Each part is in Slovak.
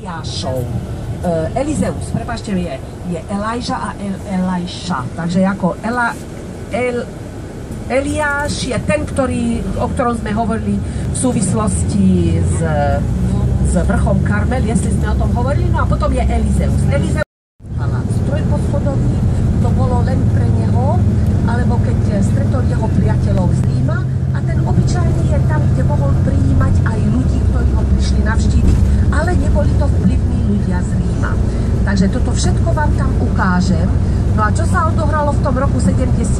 Eliášov. Elizeus, prepáčte mi, je Elijah a Elisha. Takže ako Eliáš je ten, o ktorom sme hovorili v súvislosti s vrchom Karmel, jestli sme o tom hovorili, no a potom je Elizeus. Elizeus trojposchodový, to bolo len pre neho, alebo keď stretol jeho priateľov z Ríma, a ten obyčajný je tam, kde mohol prijímať aj ľudí, ktorí ho prišli navštíviť, ale neboli to vplyvní ľudia z Ríma. Takže toto všetko vám tam ukážem. No a čo sa odohralo v tom roku 72?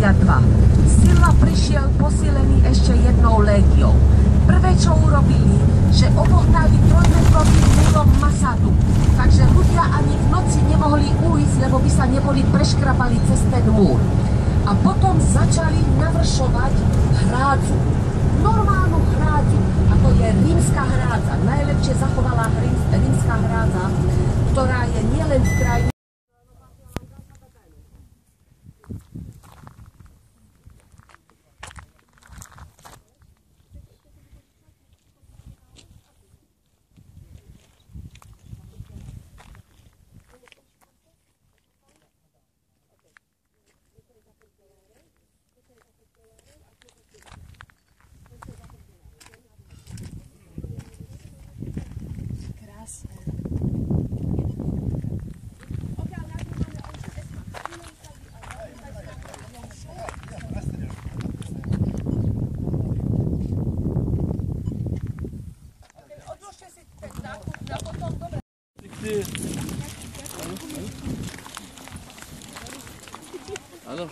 Sila prišiel posilený ešte jednou légiou. Prvé, čo urobili, že obohnali trojmetrovým múrom Masadu. Takže ľudia ani v noci nemohli ujsť, lebo by sa neboli preškrabali cez ten múr. A potom začali navršovať hrádzu. Normálnu hrádzu, ako je rímska hrádza. Najlepšie zachovalá rímska hrádza, ktorá je nielen v krajine. Áno.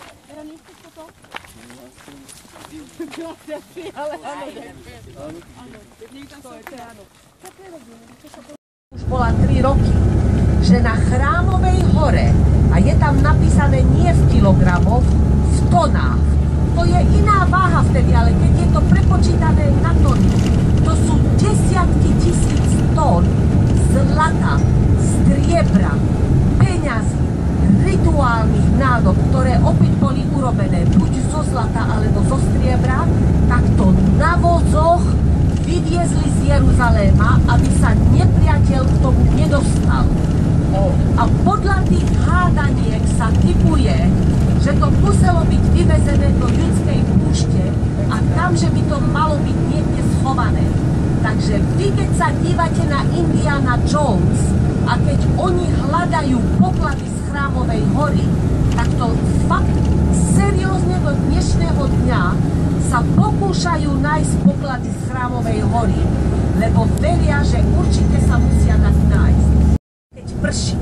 Už bola 3 roky, že na Chrámovej hore, a je tam napísané nie v kilogramoch, v tonách. To je iná váha vtedy, ale keď je to prepočítané na tony, to sú desiatky tisíc tón zlata, striebra, peňazí, rituálnych nádob, ktoré opäť boli urobené buď zo zlata alebo zo striebra, takto na vozoch vyviezli z Jeruzaléma, aby sa nepriateľ k tomu nedostal. A podľa tých hádaniek sa tipuje, že to muselo byť vyvezené do ľudskej púšte a tam, že by to malo byť niekde schované. Takže vy, keď sa dívate na Indiana Jones a keď oni hľadajú poklady z Chrámovej hory, tak to fakt seriózne do dnešného dňa sa pokúšajú nájsť poklady z Chrámovej hory, lebo veria, že určite sa musia dať nájsť. Keď prší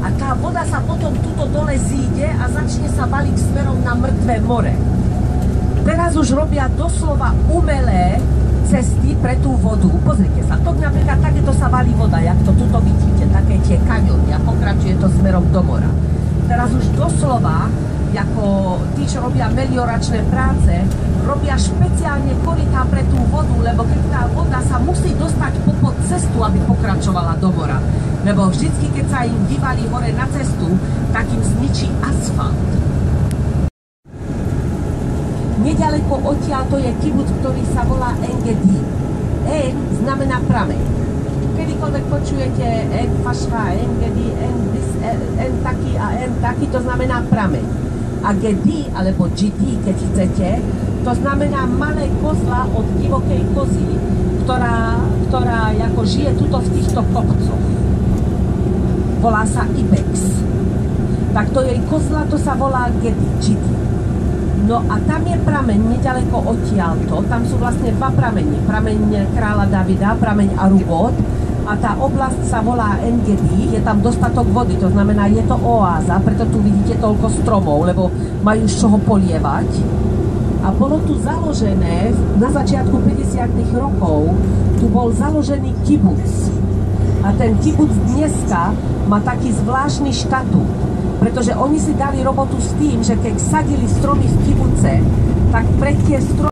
a tá voda sa potom tuto dole zíde a začne sa valiť smerom na mŕtve more. Teraz už robia doslova umelé cesty pre tú vodu. Pozrite sa, to napríklad takéto sa valí voda, jak to tuto vidíte, také tie kaňony a pokračuje to smerom do mora. Teraz už doslova, ako tí, čo robia melioračné práce, robia špeciálne korytá pre tú vodu, lebo keď tá voda sa musí dostať popod cestu, aby pokračovala do mora. Lebo vždycky, keď sa im vyvalí hore na cestu, tak im zničí asfalt. Nedaleko odtiaľ to je kibuc, ktorý sa volá En-Gedi. En znamená prameň. Kedykoľvek počujete En Fašra, En-Gedi, En taký a En taký, to znamená prameň. A Gedi, alebo Gidi, keď chcete, to znamená malé kozla od divokej kozy, ktorá ako žije tuto v týchto kopcoch. Volá sa Ibex. Tak to jej kozla, to sa volá Gidi. No a tam je prameň nedaleko odtiaľto, tam sú vlastne 2 pramene. Prameň kráľa Davida, prameň Arubot, a tá oblasť sa volá En-Gedi, je tam dostatok vody, to znamená, je to oáza, preto tu vidíte toľko stromov, lebo majú z čoho polievať. A bolo tu založené, na začiatku 50. rokov, tu bol založený kibuc. A ten kibuc dneska má taký zvláštny štatút, pretože oni si dali robotu s tým, že keď sadili stromy v kibuce, tak pre tie stromy